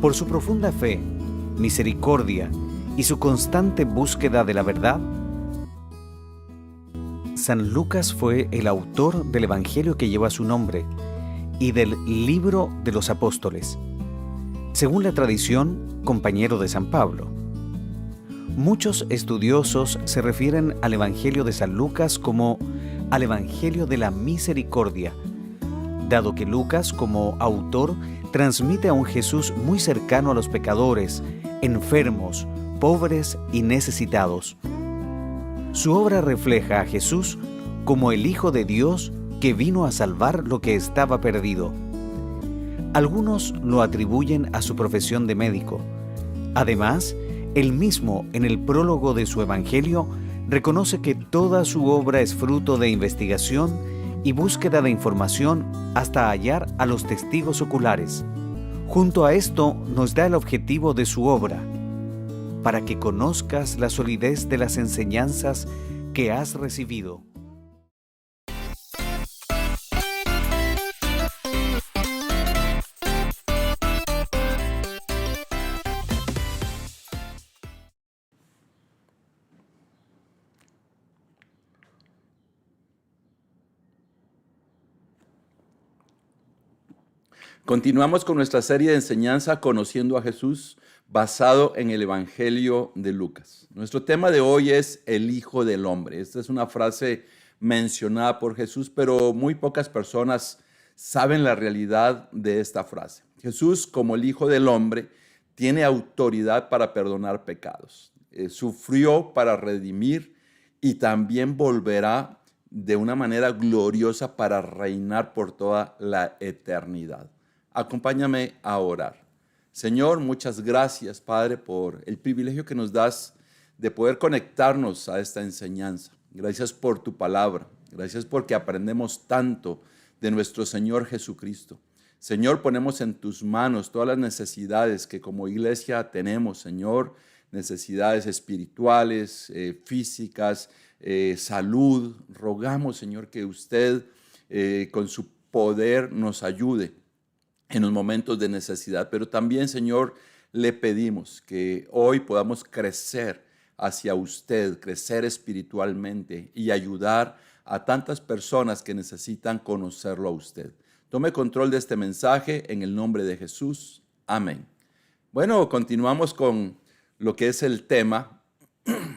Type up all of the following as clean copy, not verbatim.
Por su profunda fe, misericordia y su constante búsqueda de la verdad, San Lucas fue el autor del Evangelio que lleva su nombre y del Libro de los Apóstoles. Según la tradición, compañero de San Pablo. Muchos estudiosos se refieren al Evangelio de San Lucas como al Evangelio de la Misericordia, dado que Lucas, como autor, transmite a un Jesús muy cercano a los pecadores, enfermos, pobres y necesitados. Su obra refleja a Jesús como el Hijo de Dios que vino a salvar lo que estaba perdido. Algunos lo atribuyen a su profesión de médico. Además, él mismo, en el prólogo de su Evangelio, reconoce que toda su obra es fruto de investigación y búsqueda de información hasta hallar a los testigos oculares. Junto a esto nos da el objetivo de su obra, para que conozcas la solidez de las enseñanzas que has recibido. Continuamos con nuestra serie de enseñanza Conociendo a Jesús, basado en el Evangelio de Lucas. Nuestro tema de hoy es el Hijo del Hombre. Esta es una frase mencionada por Jesús, pero muy pocas personas saben la realidad de esta frase. Jesús, como el Hijo del Hombre, tiene autoridad para perdonar pecados. Sufrió para redimir y también volverá de una manera gloriosa para reinar por toda la eternidad. Acompáñame a orar. Señor, muchas gracias, Padre, por el privilegio que nos das de poder conectarnos a esta enseñanza. Gracias por tu palabra. Gracias porque aprendemos tanto de nuestro Señor Jesucristo. Señor, ponemos en tus manos todas las necesidades que como iglesia tenemos, Señor, necesidades espirituales, físicas, salud. Rogamos, Señor, que usted con su poder nos ayude en los momentos de necesidad, pero también, Señor, le pedimos que hoy podamos crecer hacia usted, crecer espiritualmente y ayudar a tantas personas que necesitan conocerlo a usted. Tome control de este mensaje en el nombre de Jesús. Amén. Bueno, continuamos con lo que es el tema,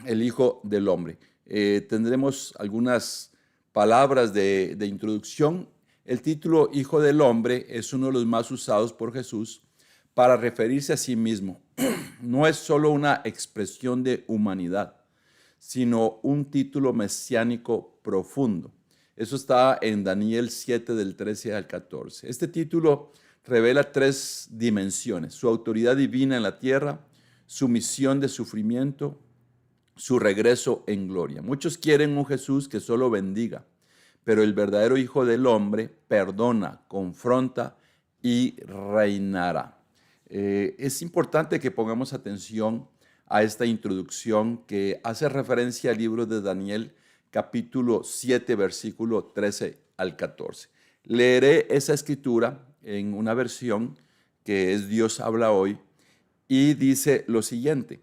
el Hijo del Hombre. Tendremos algunas palabras de introducción. El título Hijo del Hombre es uno de los más usados por Jesús para referirse a sí mismo. No es solo una expresión de humanidad, sino un título mesiánico profundo. Eso está en Daniel 7 del 13 al 14. Este título revela tres dimensiones: su autoridad divina en la tierra, su misión de sufrimiento, su regreso en gloria. Muchos quieren un Jesús que solo bendiga, pero el verdadero Hijo del Hombre perdona, confronta y reinará. Es importante que pongamos atención a esta introducción que hace referencia al libro de Daniel, capítulo 7, versículo 13 al 14. Leeré esa escritura en una versión que es Dios habla hoy y dice lo siguiente: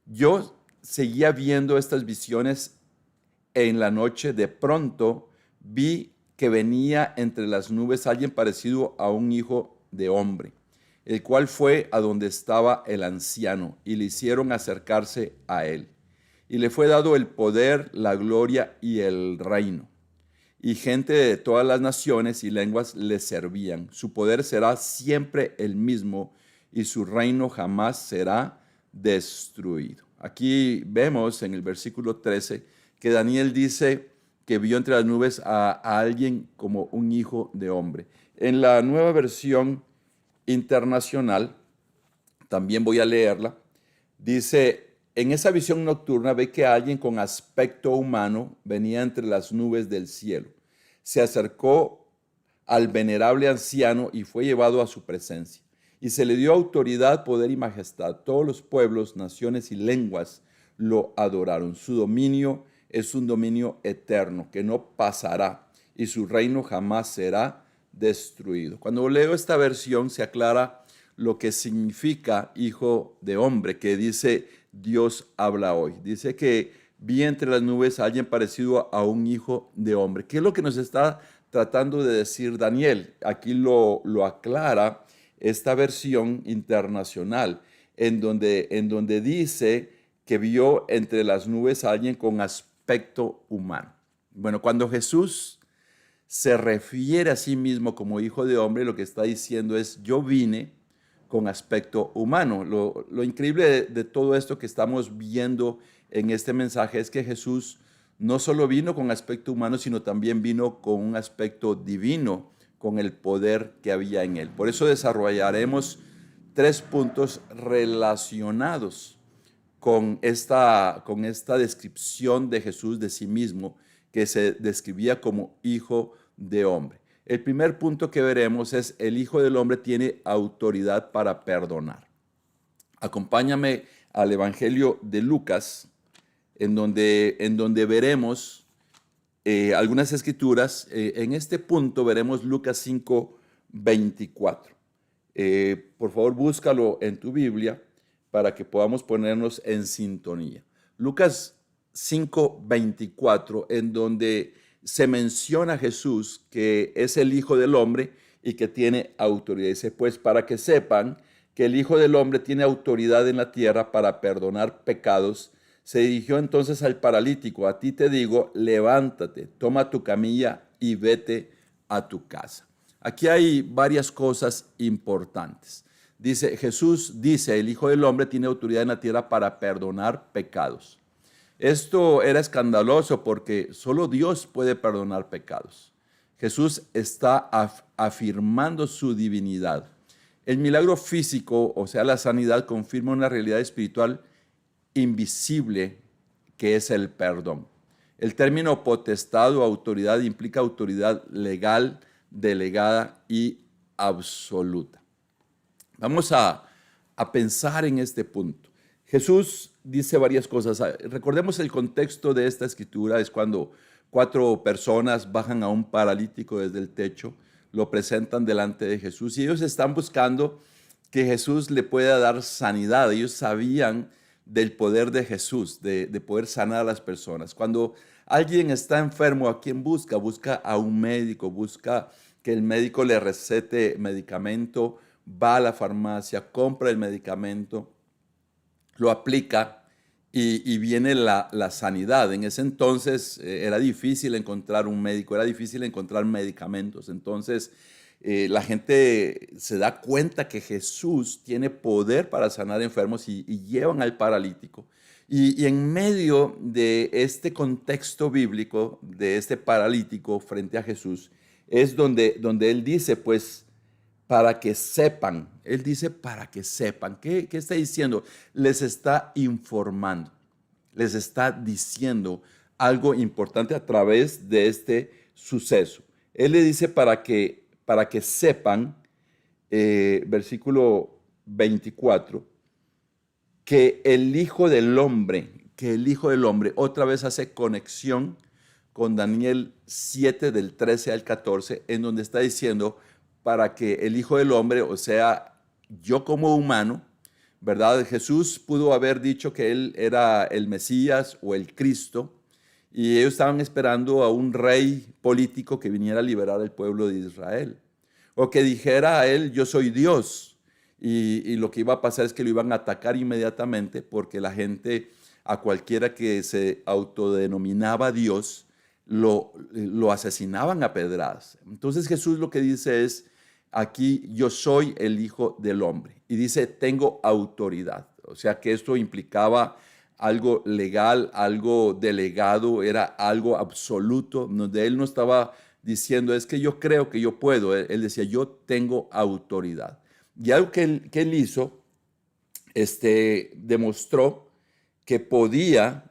yo seguía viendo estas visiones en la noche, de pronto vi que venía entre las nubes alguien parecido a un hijo de hombre, el cual fue a donde estaba el anciano y le hicieron acercarse a él. Y le fue dado el poder, la gloria y el reino. Y gente de todas las naciones y lenguas le servían. Su poder será siempre el mismo y su reino jamás será destruido. Aquí vemos en el versículo 13 que Daniel dice que vio entre las nubes a alguien como un hijo de hombre. En la Nueva Versión Internacional, también voy a leerla, dice: en esa visión nocturna ve que alguien con aspecto humano venía entre las nubes del cielo. Se acercó al venerable anciano y fue llevado a su presencia. Y se le dio autoridad, poder y majestad. Todos los pueblos, naciones y lenguas lo adoraron. Su dominio es un dominio eterno que no pasará y su reino jamás será destruido. Cuando leo esta versión se aclara lo que significa hijo de hombre, que dice Dios habla hoy. Dice que vi entre las nubes a alguien parecido a un hijo de hombre. ¿Qué es lo que nos está tratando de decir Daniel? Aquí lo aclara esta versión internacional, en donde dice que vio entre las nubes a alguien con aspecto humano. Bueno, cuando Jesús se refiere a sí mismo como hijo de hombre, lo que está diciendo es, yo vine con aspecto humano. Lo increíble de todo esto que estamos viendo en este mensaje es que Jesús no solo vino con aspecto humano, sino también vino con un aspecto divino, con el poder que había en él. Por eso desarrollaremos 3 puntos relacionados con esta descripción de Jesús de sí mismo, que se describía como hijo de hombre. El primer punto que veremos es el Hijo del Hombre tiene autoridad para perdonar. Acompáñame al Evangelio de Lucas, en donde veremos algunas escrituras. En este punto veremos Lucas 5:24. Por favor, búscalo en tu Biblia para que podamos ponernos en sintonía. Lucas 5:24, en donde se menciona a Jesús que es el Hijo del Hombre y que tiene autoridad. Dice, pues para que sepan que el Hijo del Hombre tiene autoridad en la tierra para perdonar pecados, se dirigió entonces al paralítico, a ti te digo, levántate, toma tu camilla y vete a tu casa. Aquí hay varias cosas importantes. Jesús dice, el Hijo del Hombre tiene autoridad en la tierra para perdonar pecados. Esto era escandaloso porque solo Dios puede perdonar pecados. Jesús está afirmando su divinidad. El milagro físico, o sea, la sanidad, confirma una realidad espiritual invisible que es el perdón. El término potestad o autoridad implica autoridad legal, delegada y absoluta. Vamos a pensar en este punto. Jesús dice varias cosas. Recordemos el contexto de esta escritura. Es cuando 4 personas bajan a un paralítico desde el techo, lo presentan delante de Jesús y ellos están buscando que Jesús le pueda dar sanidad. Ellos sabían del poder de Jesús, de poder sanar a las personas. Cuando alguien está enfermo, ¿a quién busca? Busca a un médico, busca que el médico le recete medicamento, va a la farmacia, compra el medicamento, lo aplica y viene la sanidad. En ese entonces era difícil encontrar un médico, era difícil encontrar medicamentos. Entonces la gente se da cuenta que Jesús tiene poder para sanar enfermos y llevan al paralítico. Y en medio de este contexto bíblico, de este paralítico frente a Jesús, es donde él dice, pues, para que sepan. Él dice para que sepan. ¿Qué está diciendo? Les está informando. Les está diciendo algo importante a través de este suceso. Él le dice para que sepan, versículo 24, que el Hijo del Hombre, otra vez hace conexión con Daniel 7 del 13 al 14, en donde está diciendo para que el Hijo del Hombre, o sea, yo como humano, ¿verdad? Jesús pudo haber dicho que él era el Mesías o el Cristo, y ellos estaban esperando a un rey político que viniera a liberar al pueblo de Israel, o que dijera a él, yo soy Dios, y lo que iba a pasar es que lo iban a atacar inmediatamente, porque la gente, a cualquiera que se autodenominaba Dios, lo asesinaban a pedradas. Entonces Jesús lo que dice es, aquí yo soy el Hijo del Hombre. Y dice, tengo autoridad. O sea que esto implicaba algo legal, algo delegado, era algo absoluto, donde él no estaba diciendo, es que yo creo que yo puedo. Él decía, yo tengo autoridad. Y algo que él hizo, demostró que podía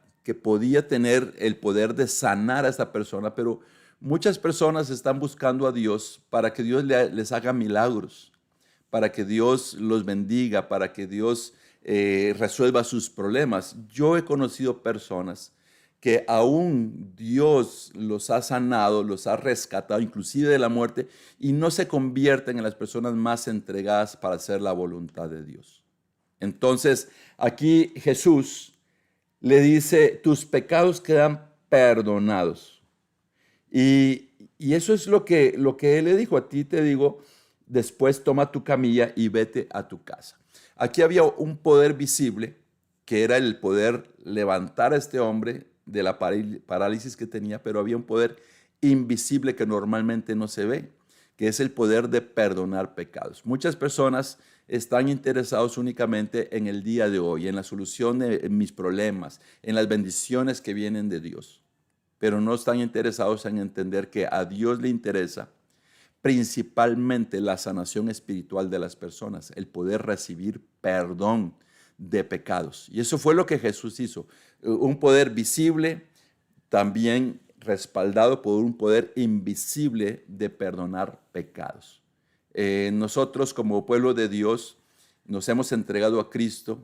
tener el poder de sanar a esta persona, pero muchas personas están buscando a Dios para que Dios les haga milagros, para que Dios los bendiga, para que Dios resuelva sus problemas. Yo he conocido personas que aún Dios los ha sanado, los ha rescatado, inclusive de la muerte, y no se convierten en las personas más entregadas para hacer la voluntad de Dios. Entonces, aquí Jesús le dice, tus pecados quedan perdonados. Y eso es lo que Él le dijo, a ti te digo, después toma tu camilla y vete a tu casa. Aquí había un poder visible, que era el poder levantar a este hombre de la parálisis que tenía, pero había un poder invisible que normalmente no se ve, que es el poder de perdonar pecados. Muchas personas están interesados únicamente en el día de hoy, en la solución de mis problemas, en las bendiciones que vienen de Dios, pero no están interesados en entender que a Dios le interesa principalmente la sanación espiritual de las personas, el poder recibir perdón de pecados. Y eso fue lo que Jesús hizo. Un poder visible, también respaldado por un poder invisible de perdonar pecados. Nosotros como pueblo de Dios nos hemos entregado a Cristo,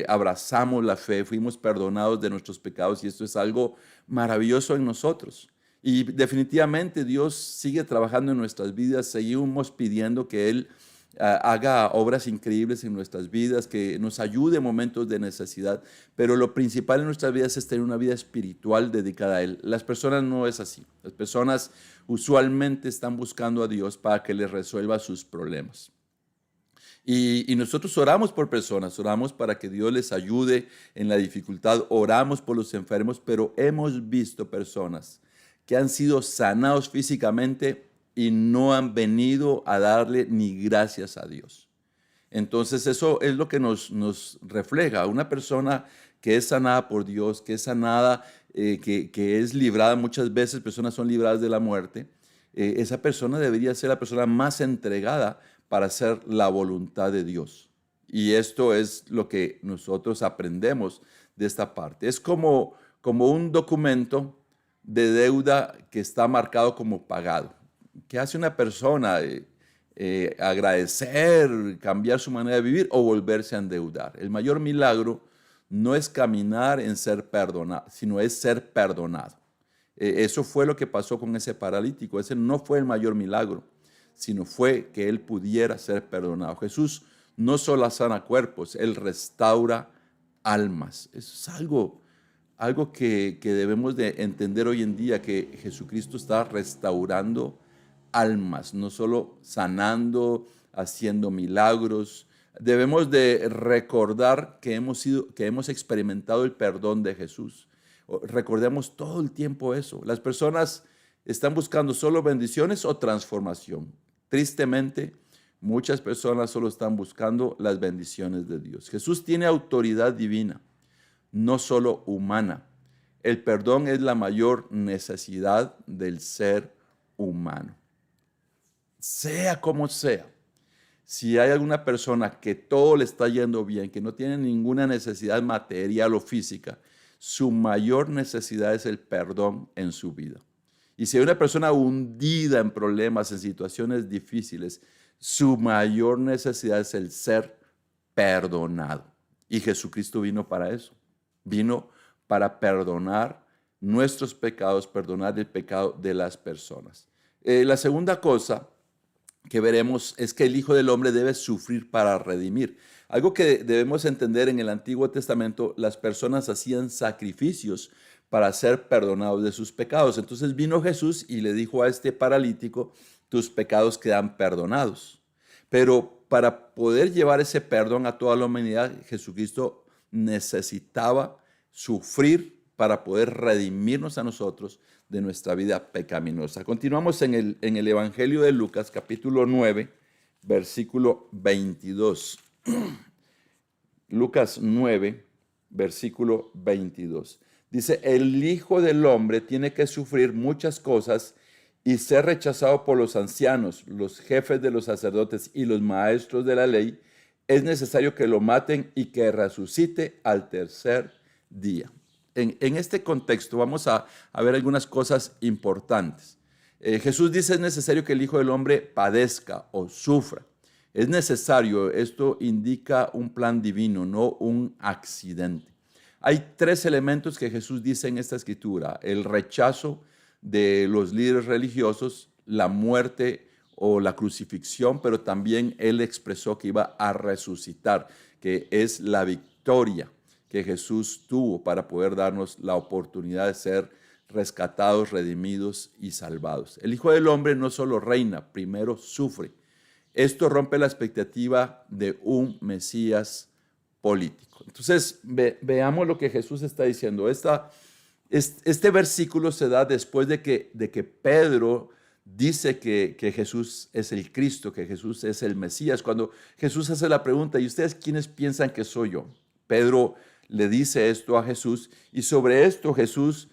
abrazamos la fe, fuimos perdonados de nuestros pecados y esto es algo maravilloso en nosotros. Y definitivamente Dios sigue trabajando en nuestras vidas, seguimos pidiendo que Él haga obras increíbles en nuestras vidas, que nos ayude en momentos de necesidad, pero lo principal en nuestras vidas es tener una vida espiritual dedicada a Él. Las personas no es así. Las personas usualmente están buscando a Dios para que les resuelva sus problemas. Y nosotros oramos por personas, oramos para que Dios les ayude en la dificultad, oramos por los enfermos, pero hemos visto personas que han sido sanados físicamente y no han venido a darle ni gracias a Dios. Entonces eso es lo que nos refleja. Una persona que es sanada por Dios, que es sanada, que es librada, muchas veces personas son libradas de la muerte, esa persona debería ser la persona más entregada para hacer la voluntad de Dios. Y esto es lo que nosotros aprendemos de esta parte. Es como un documento de deuda que está marcado como pagado. ¿Qué hace una persona? Agradecer, cambiar su manera de vivir o volverse a endeudar. El mayor milagro no es caminar en ser perdonado, sino es ser perdonado. Eso fue lo que pasó con ese paralítico. Ese no fue el mayor milagro, sino fue que él pudiera ser perdonado. Jesús no solo sana cuerpos, Él restaura almas. Eso es algo que debemos de entender hoy en día, que Jesucristo está restaurando almas, no solo sanando, haciendo milagros. Debemos de recordar que hemos experimentado el perdón de Jesús. Recordemos todo el tiempo eso. Las personas están buscando solo bendiciones o transformación. Tristemente, muchas personas solo están buscando las bendiciones de Dios. Jesús tiene autoridad divina, no solo humana. El perdón es la mayor necesidad del ser humano. Sea como sea, si hay alguna persona que todo le está yendo bien, que no tiene ninguna necesidad material o física, su mayor necesidad es el perdón en su vida. Y si hay una persona hundida en problemas, en situaciones difíciles, su mayor necesidad es el ser perdonado. Y Jesucristo vino para eso. Vino para perdonar nuestros pecados, perdonar el pecado de las personas. La segunda cosa que veremos es que el Hijo del Hombre debe sufrir para redimir. Algo que debemos entender: en el Antiguo Testamento las personas hacían sacrificios para ser perdonados de sus pecados. Entonces vino Jesús y le dijo a este paralítico: tus pecados quedan perdonados. Pero para poder llevar ese perdón a toda la humanidad, Jesucristo necesitaba sufrir para poder redimirnos a nosotros de nuestra vida pecaminosa. Continuamos en el Evangelio de Lucas, capítulo 9, versículo 22. Lucas 9, versículo 22. Dice: el Hijo del Hombre tiene que sufrir muchas cosas y ser rechazado por los ancianos, los jefes de los sacerdotes y los maestros de la ley. Es necesario que lo maten y que resucite al tercer día. En este contexto vamos a ver algunas cosas importantes. Jesús dice: es necesario que el Hijo del Hombre padezca o sufra. Es necesario, esto indica un plan divino, no un accidente. Hay tres elementos que Jesús dice en esta escritura: el rechazo de los líderes religiosos, la muerte o la crucifixión, pero también él expresó que iba a resucitar, que es la victoria que Jesús tuvo para poder darnos la oportunidad de ser rescatados, redimidos y salvados. El Hijo del Hombre no solo reina, primero sufre. Esto rompe la expectativa de un Mesías político. Entonces, veamos lo que Jesús está diciendo. Este versículo se da después de que Pedro dice que Jesús es el Cristo, que Jesús es el Mesías. Cuando Jesús hace la pregunta: ¿y ustedes quiénes piensan que soy yo? Pedro le dice esto a Jesús, y sobre esto Jesús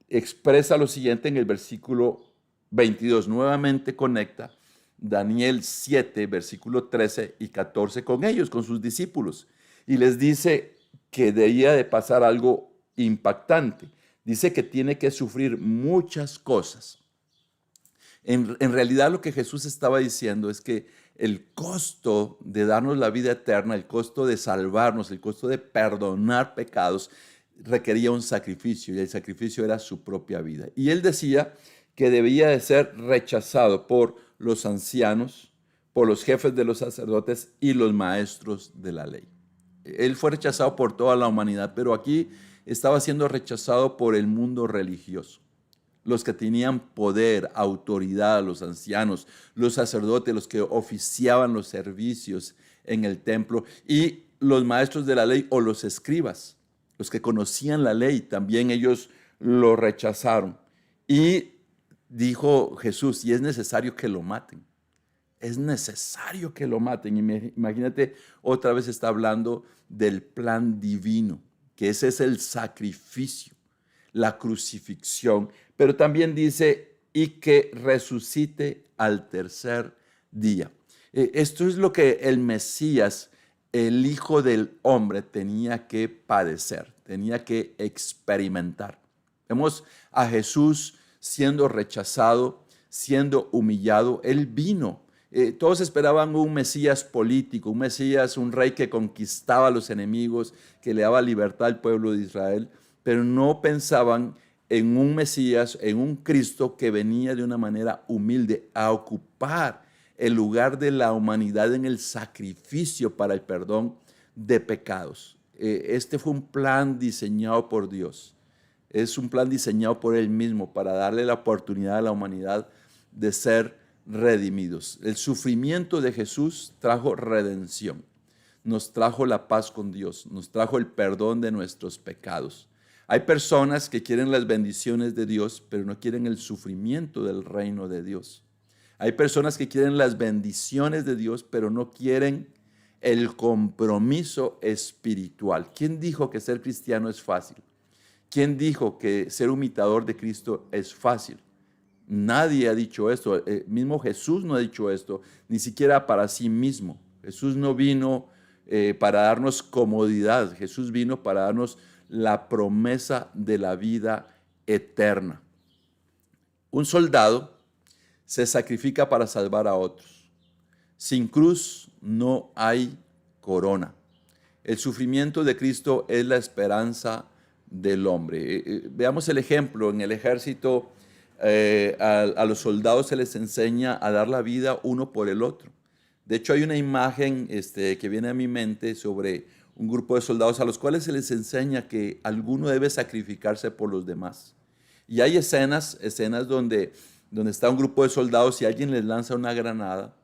expresa lo siguiente en el versículo 22. Nuevamente conecta Daniel 7, versículo 13 y 14 con ellos, con sus discípulos, y les dice que debía de pasar algo impactante. Dice que tiene que sufrir muchas cosas. En realidad lo que Jesús estaba diciendo es que el costo de darnos la vida eterna, el costo de salvarnos, el costo de perdonar pecados, requería un sacrificio, y el sacrificio era su propia vida. Y él decía que debía de ser rechazado por los ancianos, por los jefes de los sacerdotes y los maestros de la ley. Él fue rechazado por toda la humanidad, pero aquí estaba siendo rechazado por el mundo religioso. Los que tenían poder, autoridad, los ancianos, los sacerdotes, los que oficiaban los servicios en el templo, y los maestros de la ley o los escribas, los que conocían la ley, también ellos lo rechazaron. Y dijo Jesús: y es necesario que lo maten. Es necesario que lo maten. Imagínate, otra vez está hablando del plan divino, que ese es el sacrificio, la crucifixión, pero también dice: y que resucite al tercer día. Esto es lo que el Mesías, el Hijo del Hombre, tenía que padecer, tenía que experimentar. Vemos a Jesús siendo rechazado, siendo humillado. Él vino. Todos esperaban un Mesías político, un Mesías, un rey que conquistaba a los enemigos, que le daba libertad al pueblo de Israel, pero no pensaban en un Mesías, en un Cristo que venía de una manera humilde a ocupar el lugar de la humanidad en el sacrificio para el perdón de pecados. Este fue un plan diseñado por Dios. Es un plan diseñado por Él mismo para darle la oportunidad a la humanidad de ser redimidos. El sufrimiento de Jesús trajo redención, nos trajo la paz con Dios, nos trajo el perdón de nuestros pecados. Hay personas que quieren las bendiciones de Dios, pero no quieren el sufrimiento del reino de Dios. Hay personas que quieren las bendiciones de Dios, pero no quieren el compromiso espiritual. ¿Quién dijo que ser cristiano es fácil? ¿Quién dijo que ser un imitador de Cristo es fácil? Nadie ha dicho esto. Mismo Jesús no ha dicho esto, ni siquiera para sí mismo. Jesús no vino para darnos comodidad. Jesús vino para darnos la promesa de la vida eterna. Un soldado se sacrifica para salvar a otros. Sin cruz no hay corona. El sufrimiento de Cristo es la esperanza del hombre. Veamos el ejemplo. En el ejército, a los soldados se les enseña a dar la vida uno por el otro. De hecho, hay una imagen que viene a mi mente sobre un grupo de soldados a los cuales se les enseña que alguno debe sacrificarse por los demás. Y hay escenas donde está un grupo de soldados y alguien les lanza una granada,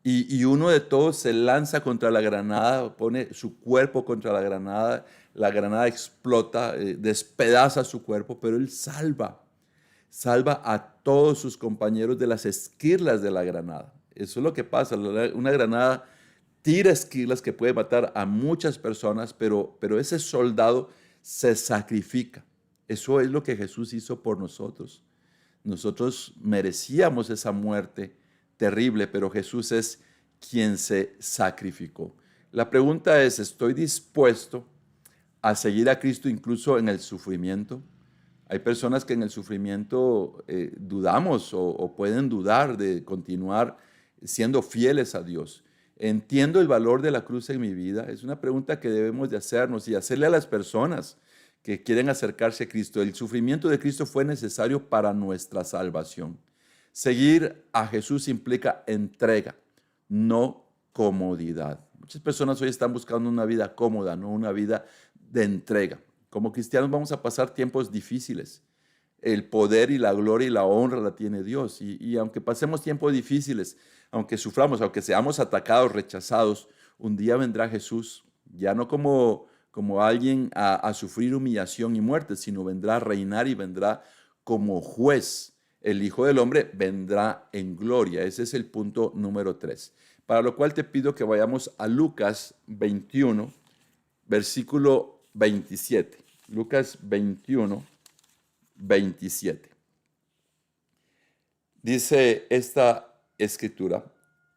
y uno de todos se lanza contra la granada, pone su cuerpo contra la granada explota, despedaza su cuerpo, pero él salva a todos sus compañeros de las esquirlas de la granada. Eso es lo que pasa. Una granada tira esquirlas que puede matar a muchas personas, pero ese soldado se sacrifica. Eso es lo que Jesús hizo por nosotros. Nosotros merecíamos esa muerte terrible, pero Jesús es quien se sacrificó. La pregunta es: ¿estoy dispuesto a seguir a Cristo incluso en el sufrimiento? Hay personas que en el sufrimiento dudamos o pueden dudar de continuar siendo fieles a Dios. ¿Entiendo el valor de la cruz en mi vida? Es una pregunta que debemos de hacernos y hacerle a las personas que quieren acercarse a Cristo. El sufrimiento de Cristo fue necesario para nuestra salvación. Seguir a Jesús implica entrega, no comodidad. Muchas personas hoy están buscando una vida cómoda, no una vida de entrega. Como cristianos vamos a pasar tiempos difíciles. El poder y la gloria y la honra la tiene Dios. Y aunque pasemos tiempos difíciles, aunque suframos, aunque seamos atacados, rechazados, un día vendrá Jesús, ya no como alguien a sufrir humillación y muerte, sino vendrá a reinar y vendrá como juez. El Hijo del Hombre vendrá en gloria. Ese es el punto número 3. Para lo cual te pido que vayamos a Lucas 21, versículo 27. Lucas 21, 27. Dice esta escritura: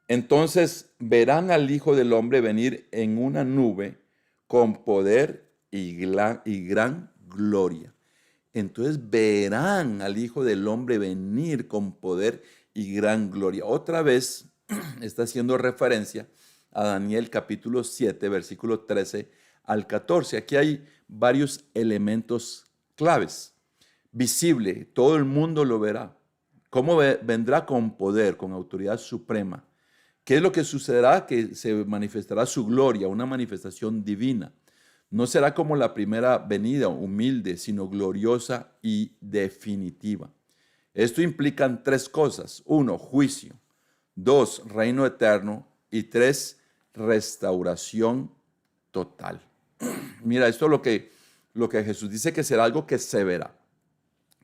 entonces verán al Hijo del Hombre venir en una nube con poder y gran gloria. Entonces verán al Hijo del Hombre venir con poder y gran gloria. Otra vez está haciendo referencia a Daniel capítulo 7, versículo 13 al 14. Aquí hay varios elementos claves. Visible, todo el mundo lo verá. ¿Cómo vendrá? Con poder, con autoridad suprema. ¿Qué es lo que sucederá? Que se manifestará su gloria, una manifestación divina. No será como la primera venida, humilde, sino gloriosa y definitiva. Esto implica 3 cosas. 1, juicio. 2, reino eterno. Y 3, restauración total. Mira, esto es lo que Jesús dice, que será algo que se verá.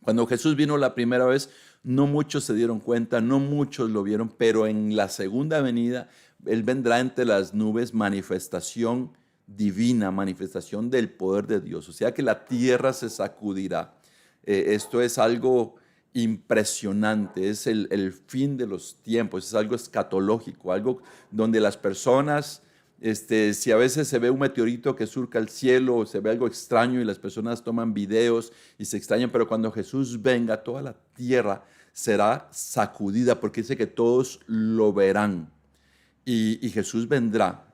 Cuando Jesús vino la primera vez, no muchos se dieron cuenta, no muchos lo vieron, pero en la segunda venida, Él vendrá entre las nubes, manifestación divina, manifestación del poder de Dios. O sea que la tierra se sacudirá. Esto es algo impresionante, es el fin de los tiempos, es algo escatológico, algo donde las personas... si a veces se ve un meteorito que surca el cielo o se ve algo extraño y las personas toman videos y se extrañan, pero cuando Jesús venga, toda la tierra será sacudida porque dice que todos lo verán. Y Jesús vendrá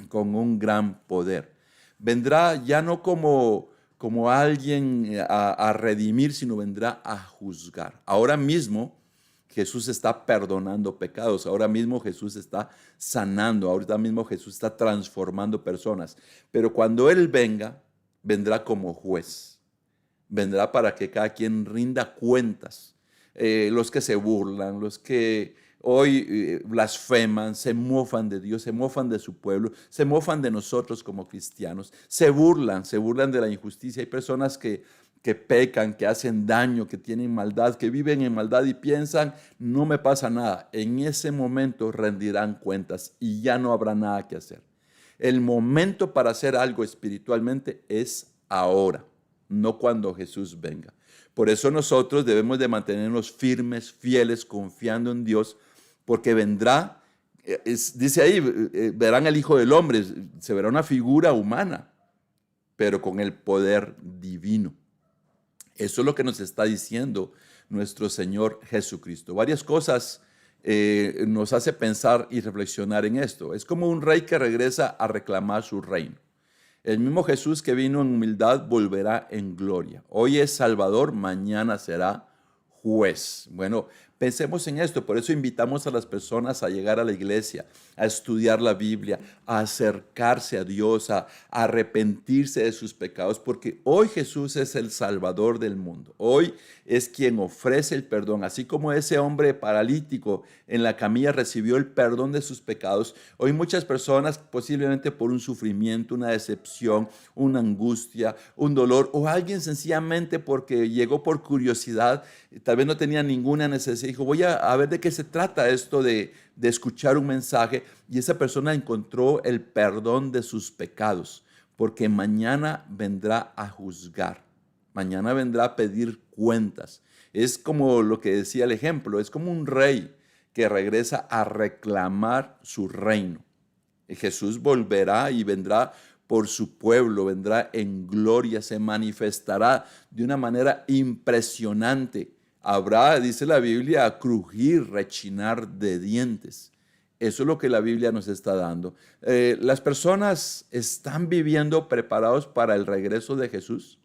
con un gran poder. Vendrá ya no como alguien a redimir, sino vendrá a juzgar. Ahora mismo Jesús está perdonando pecados, ahora mismo Jesús está sanando, ahora mismo Jesús está transformando personas. Pero cuando Él venga, vendrá como juez. Vendrá para que cada quien rinda cuentas. Los que se burlan, los que hoy blasfeman, se mofan de Dios, se mofan de su pueblo, se mofan de nosotros como cristianos, se burlan de la injusticia. Hay personas que pecan, que hacen daño, que tienen maldad, que viven en maldad y piensan, no me pasa nada. En ese momento rendirán cuentas y ya no habrá nada que hacer. El momento para hacer algo espiritualmente es ahora, no cuando Jesús venga. Por eso nosotros debemos de mantenernos firmes, fieles, confiando en Dios, porque vendrá, dice ahí, verán al Hijo del Hombre, se verá una figura humana, pero con el poder divino. Eso es lo que nos está diciendo nuestro Señor Jesucristo. Varias cosas nos hace pensar y reflexionar en esto. Es como un rey que regresa a reclamar su reino. El mismo Jesús que vino en humildad volverá en gloria. Hoy es Salvador, mañana será juez. Bueno, pensemos en esto. Por eso invitamos a las personas a llegar a la iglesia, a estudiar la Biblia, a acercarse a Dios, a arrepentirse de sus pecados, porque hoy Jesús es el Salvador del mundo. Hoy es quien ofrece el perdón. Así como ese hombre paralítico en la camilla recibió el perdón de sus pecados, hoy muchas personas, posiblemente por un sufrimiento, una decepción, una angustia, un dolor, o alguien sencillamente porque llegó por curiosidad, tal vez no tenía ninguna necesidad, dijo, voy a ver de qué se trata esto de escuchar un mensaje, y esa persona encontró el perdón de sus pecados, porque mañana vendrá a juzgar, mañana vendrá a pedir cuentas. Es como lo que decía el ejemplo, es como un rey que regresa a reclamar su reino. Y Jesús volverá y vendrá por su pueblo, vendrá en gloria, se manifestará de una manera impresionante. Habrá, dice la Biblia, crujir, rechinar de dientes. Eso es lo que la Biblia nos está dando. ¿Las personas están viviendo preparados para el regreso de Jesús?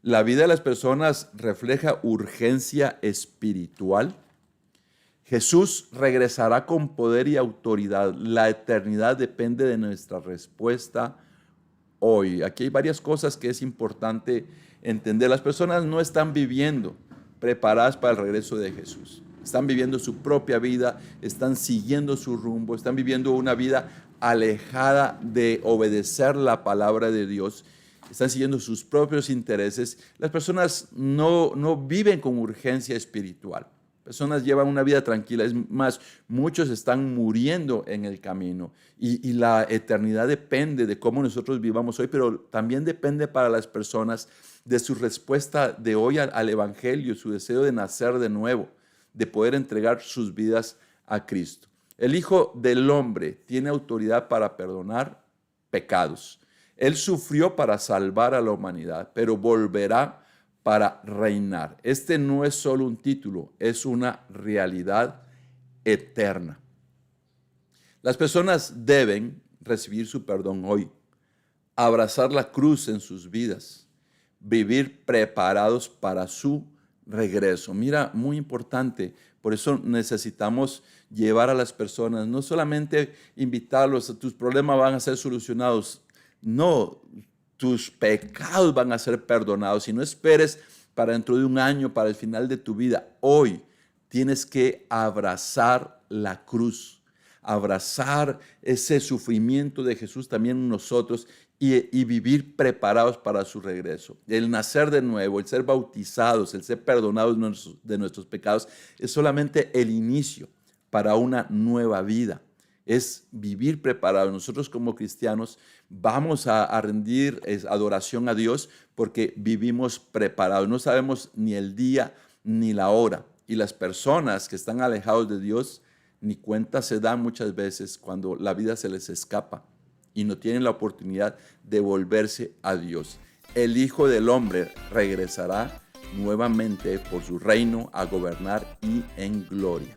La vida de las personas refleja urgencia espiritual. Jesús regresará con poder y autoridad. La eternidad depende de nuestra respuesta hoy. Aquí hay varias cosas que es importante entender. Las personas no están viviendo preparadas para el regreso de Jesús. Están viviendo su propia vida, están siguiendo su rumbo, están viviendo una vida alejada de obedecer la palabra de Dios. Están siguiendo sus propios intereses. Las personas no viven con urgencia espiritual. Personas llevan una vida tranquila. Es más, muchos están muriendo en el camino. Y la eternidad depende de cómo nosotros vivamos hoy, pero también depende para las personas de su respuesta de hoy al Evangelio, su deseo de nacer de nuevo, de poder entregar sus vidas a Cristo. El Hijo del Hombre tiene autoridad para perdonar pecados. Él sufrió para salvar a la humanidad, pero volverá para reinar. Este no es solo un título, es una realidad eterna. Las personas deben recibir su perdón hoy, abrazar la cruz en sus vidas, vivir preparados para su regreso. Mira, muy importante, por eso necesitamos llevar a las personas, no solamente invitarlos, tus problemas van a ser solucionados. No, tus pecados van a ser perdonados. Y no esperes para dentro de un año, para el final de tu vida. Hoy tienes que abrazar la cruz, abrazar ese sufrimiento de Jesús también en nosotros y vivir preparados para su regreso. El nacer de nuevo, el ser bautizados, el ser perdonados de nuestros pecados es solamente el inicio para una nueva vida. Es vivir preparados. Nosotros como cristianos vamos a rendir adoración a Dios porque vivimos preparados. No sabemos ni el día ni la hora. Y las personas que están alejados de Dios ni cuenta se dan muchas veces cuando la vida se les escapa y no tienen la oportunidad de volverse a Dios. El Hijo del Hombre regresará nuevamente por su reino a gobernar y en gloria.